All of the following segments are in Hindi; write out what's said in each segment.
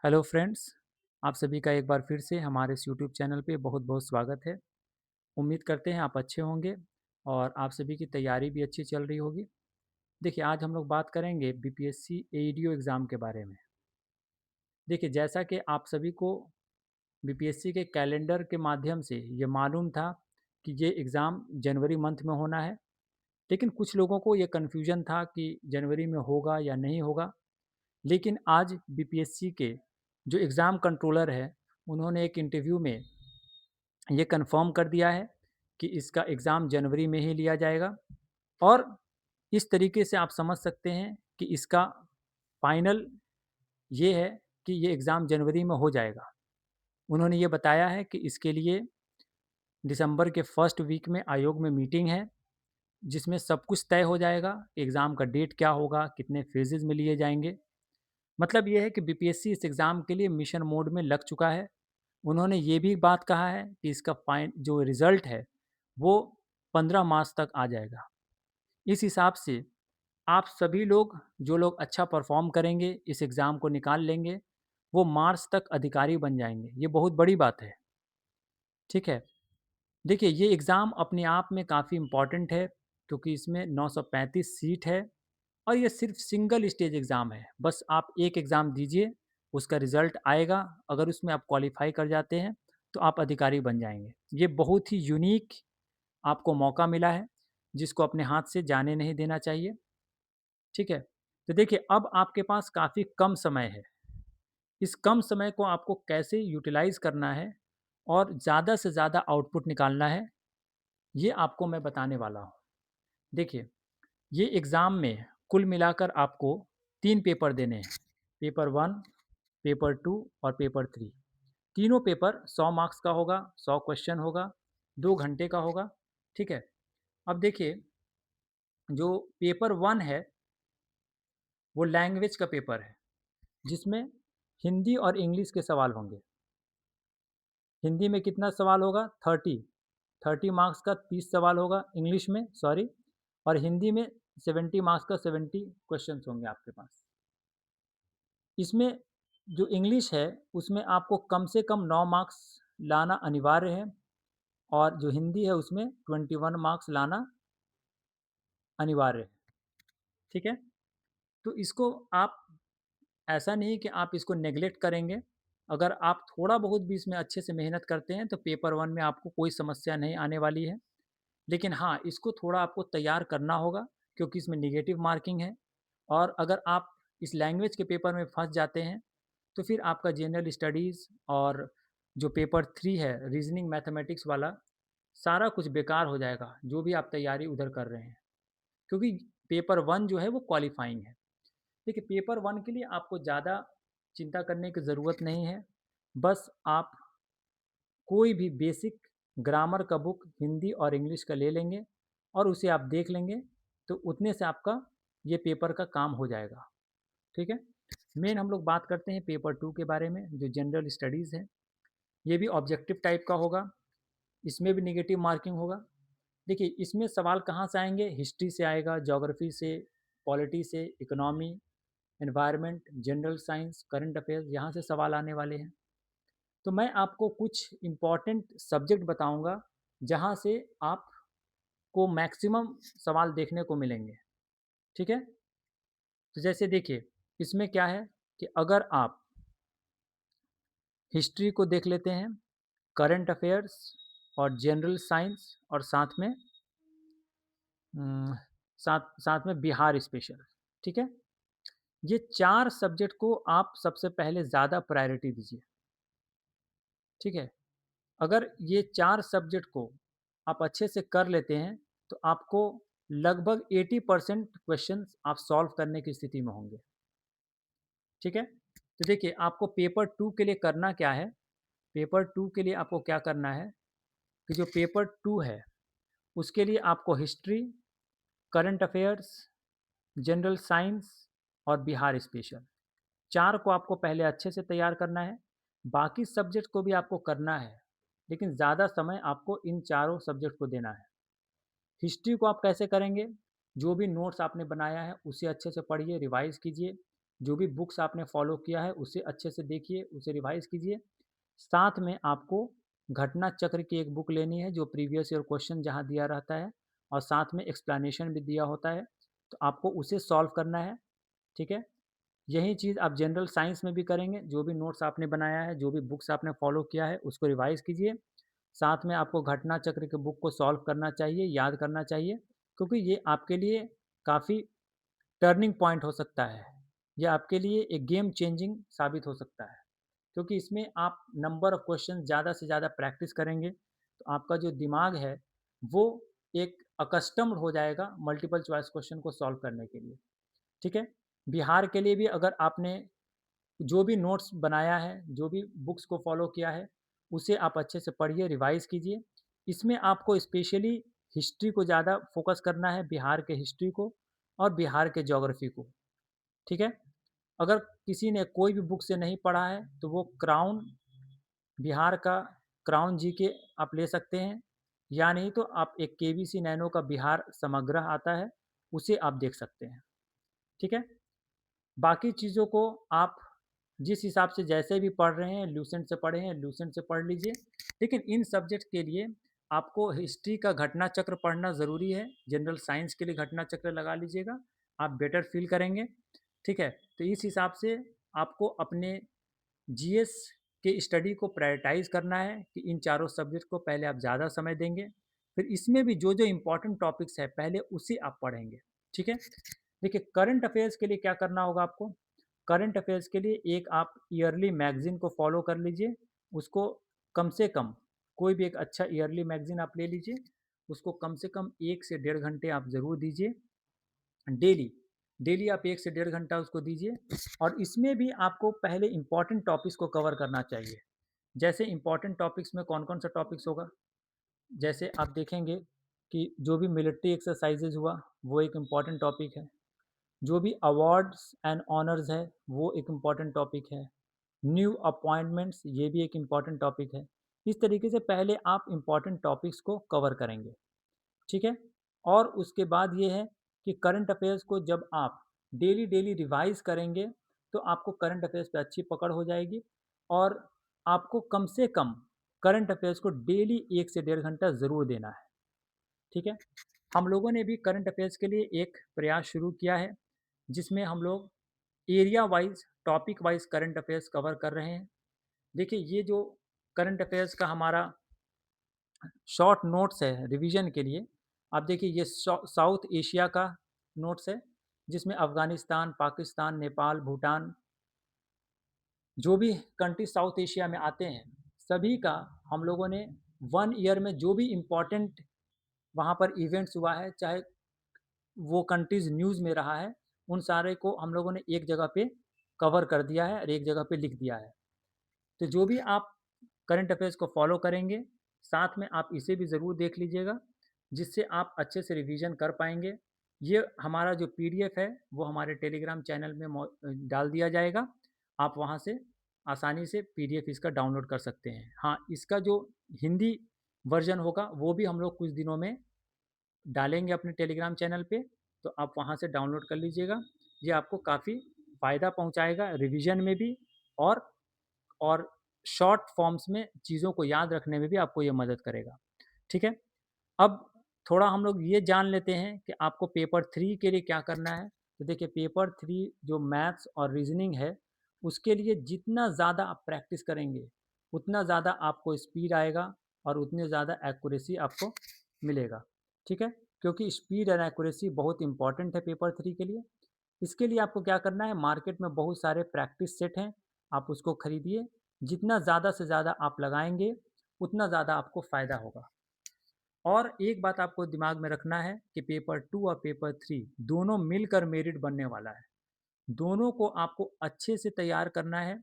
हेलो फ्रेंड्स, आप सभी का एक बार फिर से हमारे इस यूट्यूब चैनल पे बहुत-बहुत स्वागत है। उम्मीद करते हैं आप अच्छे होंगे और आप सभी की तैयारी भी अच्छी चल रही होगी। देखिए, आज हम लोग बात करेंगे बीपीएससी एईडीओ एग्ज़ाम के बारे में। देखिए, जैसा कि आप सभी को बीपीएससी के कैलेंडर के माध्यम से ये मालूम था कि ये एग्ज़ाम जनवरी मंथ में होना है, लेकिन कुछ लोगों को ये कन्फ्यूज़न था कि जनवरी में होगा या नहीं होगा। लेकिन आज बीपीएससी के जो एग्ज़ाम कंट्रोलर है, उन्होंने एक इंटरव्यू में ये कन्फ़र्म कर दिया है कि इसका एग्ज़ाम जनवरी में ही लिया जाएगा और इस तरीके से आप समझ सकते हैं कि इसका फ़ाइनल ये है कि ये एग्ज़ाम जनवरी में हो जाएगा। उन्होंने ये बताया है कि इसके लिए दिसंबर के फर्स्ट वीक में आयोग में मीटिंग है, जिसमें सब कुछ तय हो जाएगा, एग्ज़ाम का डेट क्या होगा, कितने फ़ेज़ेज़ में लिए जाएँगे। मतलब ये है कि बीपीएससी इस एग्ज़ाम के लिए मिशन मोड में लग चुका है। उन्होंने ये भी बात कहा है कि इसका जो रिज़ल्ट है, वो 15 मार्च तक आ जाएगा। इस हिसाब से आप सभी लोग, जो लोग अच्छा परफ़ॉर्म करेंगे, इस एग्ज़ाम को निकाल लेंगे, वो मार्च तक अधिकारी बन जाएँगे। ये बहुत बड़ी बात है, ठीक है? देखिए, ये एग्ज़ाम अपने आप में काफ़ी इम्पोर्टेंट है, क्योंकि इसमें 935 सीट है और ये सिर्फ़ सिंगल स्टेज एग्ज़ाम है। बस आप एक एग्ज़ाम दीजिए, उसका रिज़ल्ट आएगा, अगर उसमें आप क्वालीफ़ाई कर जाते हैं, तो आप अधिकारी बन जाएँगे। ये बहुत ही यूनिक आपको मौका मिला है, जिसको अपने हाथ से जाने नहीं देना चाहिए, ठीक है? तो देखिए, अब आपके पास काफ़ी कम समय है। इस कम समय को आपको कैसे यूटिलाइज़ करना है और ज़्यादा से ज़्यादा आउटपुट निकालना है, ये आपको मैं बताने वाला हूँ। देखिए, ये एग्ज़ाम में कुल मिलाकर आपको 3 पेपर देने हैं। पेपर 1, पेपर 2 और पेपर 3। तीनों पेपर 100 मार्क्स का होगा, 100 क्वेश्चन होगा, 2 घंटे का होगा, ठीक है? अब देखिए, जो पेपर 1 है, वो लैंग्वेज का पेपर है, जिसमें हिंदी और इंग्लिश के सवाल होंगे। हिंदी में कितना सवाल होगा? 30, 30 मार्क्स का 30 सवाल होगा इंग्लिश में, सॉरी, और हिंदी में 70 मार्क्स का 70 क्वेश्चन्स होंगे आपके पास। इसमें जो इंग्लिश है, उसमें आपको कम से कम 9 मार्क्स लाना अनिवार्य है और जो हिंदी है, उसमें 21 मार्क्स लाना अनिवार्य है, ठीक है? तो इसको आप, ऐसा नहीं कि आप इसको नेग्लेक्ट करेंगे। अगर आप थोड़ा बहुत भी इसमें अच्छे से मेहनत करते हैं, तो पेपर 1 में आपको कोई समस्या नहीं आने वाली है। लेकिन हाँ, इसको थोड़ा आपको तैयार करना होगा, क्योंकि इसमें नेगेटिव मार्किंग है और अगर आप इस लैंग्वेज के पेपर में फँस जाते हैं, तो फिर आपका जनरल स्टडीज़ और जो पेपर 3 है, रीज़निंग मैथमेटिक्स वाला, सारा कुछ बेकार हो जाएगा, जो भी आप तैयारी उधर कर रहे हैं। क्योंकि पेपर 1 जो है वो क्वालीफाइंग है। देखिए, पेपर 1 के लिए आपको ज़्यादा चिंता करने की ज़रूरत नहीं है। बस आप कोई भी बेसिक ग्रामर का बुक हिंदी और इंग्लिश का ले लेंगे और उसे आप देख लेंगे, तो उतने से आपका ये पेपर का काम हो जाएगा, ठीक है? मेन हम लोग बात करते हैं पेपर 2 के बारे में, जो जनरल स्टडीज़ है। ये भी ऑब्जेक्टिव टाइप का होगा, इसमें भी नेगेटिव मार्किंग होगा। देखिए, इसमें सवाल कहाँ से आएँगे? हिस्ट्री से आएगा, ज्योग्राफी से, पॉलिटी से, economy, environment, general science, current affairs, यहाँ से सवाल आने वाले हैं। तो मैं आपको कुछ इम्पोर्टेंट सब्जेक्ट बताऊँगा, जहाँ से आपको मैक्सिमम सवाल देखने को मिलेंगे, ठीक है? तो जैसे देखिए, इसमें क्या है कि अगर आप हिस्ट्री को देख लेते हैं, करंट अफेयर्स और जनरल साइंस और साथ में साथ साथ में बिहार स्पेशल, ठीक है? ये 4 सब्जेक्ट को आप सबसे पहले ज़्यादा प्रायोरिटी दीजिए, ठीक है? अगर ये 4 सब्जेक्ट को आप अच्छे से कर लेते हैं, तो आपको लगभग 80% क्वेश्चंस आप सॉल्व करने की स्थिति में होंगे, ठीक है? तो देखिए, आपको पेपर 2 के लिए करना क्या है? पेपर 2 के लिए आपको क्या करना है कि जो पेपर 2 है, उसके लिए आपको history, current affairs, general science और बिहार स्पेशल, 4 को आपको पहले अच्छे से तैयार करना है। बाकी सब्जेक्ट को भी आपको करना है, लेकिन ज़्यादा समय आपको इन चारों सब्जेक्ट को देना है। हिस्ट्री को आप कैसे करेंगे? जो भी नोट्स आपने बनाया है, उसे अच्छे से पढ़िए, रिवाइज़ कीजिए। जो भी बुक्स आपने फॉलो किया है उसे अच्छे से देखिए, उसे रिवाइज़ कीजिए। साथ में आपको घटना चक्र की एक बुक लेनी है जो प्रीवियस ईयर क्वेश्चन जहाँ दिया रहता है और साथ में एक्सप्लेनेशन भी दिया होता है, तो आपको उसे सॉल्व करना है, ठीक है? यही चीज़ आप जनरल साइंस में भी करेंगे, जो भी नोट्स आपने बनाया है, जो भी बुक्स आपने फॉलो किया है, उसको रिवाइज़ कीजिए। साथ में आपको घटना चक्र के बुक को सॉल्व करना चाहिए, याद करना चाहिए, क्योंकि ये आपके लिए काफ़ी टर्निंग पॉइंट हो सकता है। ये आपके लिए एक गेम चेंजिंग साबित हो सकता है, क्योंकि इसमें आप नंबर ऑफ क्वेश्चन ज़्यादा से ज़्यादा प्रैक्टिस करेंगे, तो आपका जो दिमाग है, वो एक अकस्टम्ड हो जाएगा मल्टीपल चॉइस क्वेश्चन को सॉल्व करने के लिए, ठीक है? बिहार के लिए भी अगर आपने जो भी नोट्स बनाया है, जो भी बुक्स को फ़ॉलो किया है, उसे आप अच्छे से पढ़िए, रिवाइज़ कीजिए। इसमें आपको स्पेशली हिस्ट्री को ज़्यादा फ़ोकस करना है, बिहार के हिस्ट्री को और बिहार के ज्योग्राफ़ी को, ठीक है? अगर किसी ने कोई भी बुक से नहीं पढ़ा है, तो वो क्राउन बिहार का क्राउन जीके आप ले सकते हैं, या नहीं तो आप एक केबीसी नैनो का बिहार समग्र आता है, उसे आप देख सकते हैं, ठीक है? बाकी चीज़ों को आप जिस हिसाब से जैसे भी पढ़ रहे हैं, लूसेंट से पढ़े हैं, लूसेंट से पढ़ लीजिए। लेकिन इन सब्जेक्ट के लिए आपको हिस्ट्री का घटना चक्र पढ़ना ज़रूरी है। जनरल साइंस के लिए घटना चक्र लगा लीजिएगा, आप बेटर फ़ील करेंगे, ठीक है? तो इस हिसाब से आपको अपने जीएस के स्टडी को प्रायोरिटाइज़ करना है कि इन चारों सब्जेक्ट को पहले आप ज़्यादा समय देंगे। फिर इसमें भी जो-जो इम्पोर्टेंट टॉपिक्स हैं, पहले उसे आप पढ़ेंगे, ठीक है? देखिए, करंट अफ़ेयर्स के लिए क्या करना होगा आपको? करंट अफ़ेयर्स के लिए एक आप ईयरली मैगज़ीन को फ़ॉलो कर लीजिए। उसको कम से कम कोई भी एक अच्छा ईयरली मैगज़ीन आप ले लीजिए। उसको कम से कम 1 से डेढ़ घंटे आप ज़रूर दीजिए डेली। डेली आप 1 से डेढ़ घंटा उसको दीजिए और इसमें भी आपको पहले इम्पोर्टेंट टॉपिक्स को कवर करना चाहिए। जैसे इम्पोर्टेंट टॉपिक्स में कौन-कौन सा टॉपिक्स होगा? जैसे आप देखेंगे कि जो भी मिलिट्री एक्सरसाइज़ेज़ हुआ, वो एक इम्पोर्टेंट टॉपिक है। जो भी अवार्ड्स एंड ऑनर्स है, वो एक इम्पॉर्टेंट टॉपिक है। न्यू अपॉइंटमेंट्स, ये भी एक इम्पॉर्टेंट टॉपिक है। इस तरीके से पहले आप इम्पॉर्टेंट टॉपिक्स को कवर करेंगे, ठीक है? और उसके बाद ये है कि करंट अफेयर्स को जब आप डेली डेली रिवाइज करेंगे, तो आपको करंट अफेयर्स पे अच्छी पकड़ हो जाएगी और आपको कम से कम करंट अफेयर्स को डेली 1 से डेढ़ घंटा ज़रूर देना है, ठीक है? हम लोगों ने भी करंट अफेयर्स के लिए एक प्रयास शुरू किया है, जिसमें हम लोग area wise, topic wise current affairs cover कर रहे हैं। देखिए, ये जो करंट अफेयर्स का हमारा शॉर्ट नोट्स है रिवीजन के लिए, आप देखिए ये साउथ एशिया का नोट्स है, जिसमें अफ़गानिस्तान, पाकिस्तान, नेपाल, भूटान, जो भी कंट्री साउथ एशिया में आते हैं, सभी का हम लोगों ने 1 ईयर में जो भी इम्पोर्टेंट वहाँ पर इवेंट्स हुआ है, चाहे वो कंट्रीज़ न्यूज़ में रहा है, उन सारे को हम लोगों ने एक जगह पे कवर कर दिया है और एक जगह पे लिख दिया है। तो जो भी आप करंट अफेयर्स को फॉलो करेंगे, साथ में आप इसे भी ज़रूर देख लीजिएगा, जिससे आप अच्छे से रिवीजन कर पाएँगे। ये हमारा जो पीडीएफ है, वो हमारे टेलीग्राम चैनल में डाल दिया जाएगा। आप वहाँ से आसानी से पीडीएफ इसका डाउनलोड कर सकते हैं। हाँ, इसका जो हिंदी वर्ज़न होगा, वो भी हम लोग कुछ दिनों में डालेंगे अपने टेलीग्राम चैनल पे, तो आप वहाँ से डाउनलोड कर लीजिएगा। ये आपको काफ़ी फ़ायदा पहुँचाएगा रिवीजन में भी और और शॉर्ट फॉर्म्स में चीज़ों को याद रखने में भी आपको ये मदद करेगा, ठीक है? अब थोड़ा हम लोग ये जान लेते हैं कि आपको पेपर 3 के लिए क्या करना है। तो देखिए, पेपर 3 जो मैथ्स और रीज़निंग है, उसके लिए जितना ज़्यादा आप प्रैक्टिस करेंगे, उतना ज़्यादा आपको स्पीड आएगा और उतनी ज़्यादा एक्यूरेसी आपको मिलेगा, ठीक है? क्योंकि स्पीड एंड एक्यूरेसी बहुत इम्पोर्टेंट है पेपर 3 के लिए। इसके लिए आपको क्या करना है, मार्केट में बहुत सारे प्रैक्टिस सेट हैं, आप उसको खरीदिए। जितना ज़्यादा से ज़्यादा आप लगाएँगे, उतना ज़्यादा आपको फ़ायदा होगा। और एक बात आपको दिमाग में रखना है कि पेपर 2 और पेपर 3 दोनों मिलकर मेरिट बनने वाला है। दोनों को आपको अच्छे से तैयार करना है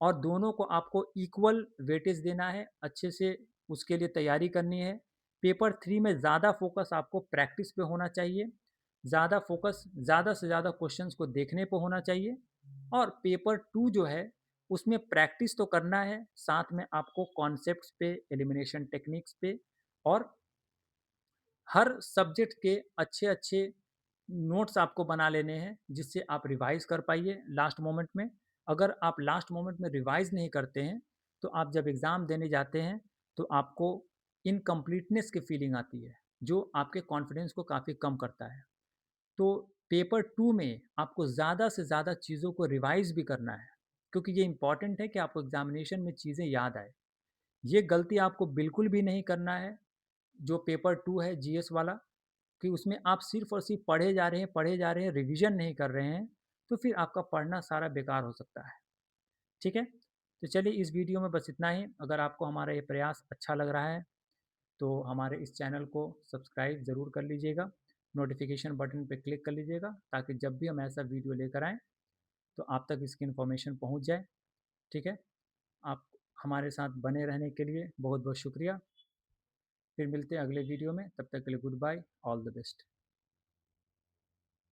और दोनों को आपको इक्वल वेटेज देना है, अच्छे से उसके लिए तैयारी करनी है। पेपर 3 में ज़्यादा फोकस आपको प्रैक्टिस पे होना चाहिए, ज़्यादा फोकस ज़्यादा से ज़्यादा क्वेश्चंस को देखने पे होना चाहिए और पेपर 2 जो है, उसमें प्रैक्टिस तो करना है, साथ में आपको कॉन्सेप्ट्स पे, एलिमिनेशन टेक्निक्स पे और हर सब्जेक्ट के अच्छे-अच्छे नोट्स आपको बना लेने हैं जिससे आप रिवाइज़ कर पाइए लास्ट मोमेंट में। अगर आप लास्ट मोमेंट में रिवाइज़ नहीं करते हैं, तो आप जब एग्ज़ाम देने जाते हैं, तो आपको इनकम्प्लीटनेस की फीलिंग आती है, जो आपके कॉन्फिडेंस को काफ़ी कम करता है। तो पेपर 2 में आपको ज़्यादा से ज़्यादा चीज़ों को रिवाइज़ भी करना है, क्योंकि ये इम्पॉर्टेंट है कि आपको एग्ज़ामिनेशन में चीज़ें याद आएँ। ये गलती आपको बिल्कुल भी नहीं करना है, जो पेपर 2 है जीएस वाला, कि उसमें आप सिर्फ़ और सिर्फ़ पढ़े जा रहे हैं, रिवीज़न नहीं कर रहे हैं, तो फिर आपका पढ़ना सारा बेकार हो सकता है। ठीक है? तो चलिए इस वीडियो में बस इतना ही। अगर आपको हमारा ये प्रयास अच्छा लग रहा है, तो हमारे इस चैनल को सब्सक्राइब ज़रूर कर लीजिएगा। नोटिफ़िकेशन बटन पे क्लिक कर लीजिएगा ताकि जब भी हम ऐसा वीडियो लेकर आएँ, तो आप तक इसकी इन्फॉर्मेशन पहुँच जाए। ठीक है? आप हमारे साथ बने रहने के लिए बहुत-बहुत शुक्रिया। फिर मिलते हैं अगले वीडियो में, तब तक के लिए good bye, all the best.